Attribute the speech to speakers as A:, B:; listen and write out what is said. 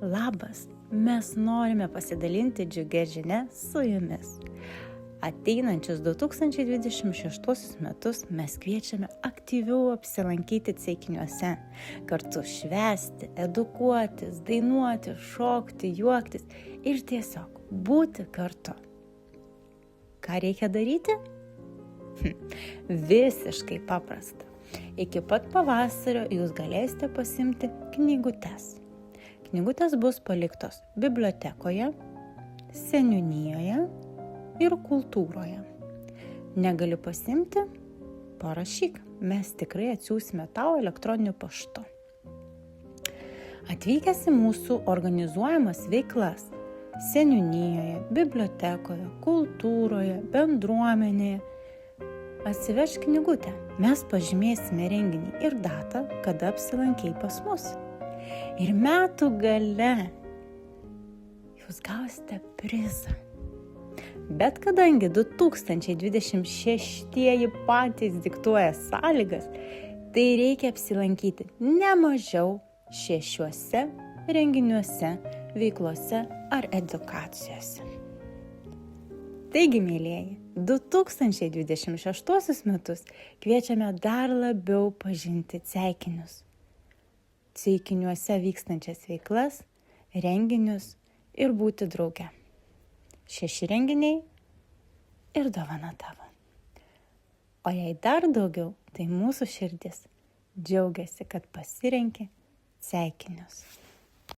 A: Labas, mes norime pasidalinti džiugia žinia su jumis. Ateinančius 2026 metus mes kviečiame aktyviau apsilankyti ceikiniuose, kartu švęsti, edukuotis, dainuoti, šokti, juoktis ir tiesiog būti kartu. Ką reikia daryti? Visiškai paprasta. Iki pat pavasario jūs galėsite pasimti knygutes. Knygutės bus paliktos bibliotekoje, seniūnijoje ir kultūroje. Negali pasimti? Parašyk, mes tikrai atsiųsime tau elektroniniu paštu. Atvykęs į mūsų organizuojamas veiklas seniūnijoje, bibliotekoje, kultūroje, bendruomenėje, atsiveš knygutę. Mes pažymėsime renginį ir datą, kada apsilankei pas mus. Ir metų gale jūs gausite prizą. Bet kadangi 2026 patys diktuoja sąlygas, tai reikia apsilankyti ne mažiau 6 renginiuose, veiklose ar edukacijose. Taigi, mėlieji, 2026 metus kviečiame dar labiau pažinti ceikinius. Ceikiniuose vykstančias veiklas, renginius ir būti drauge. 6 renginiai ir dovana tavo. O jei dar daugiau, tai mūsų širdis džiaugiasi, kad pasirenki ceikinius.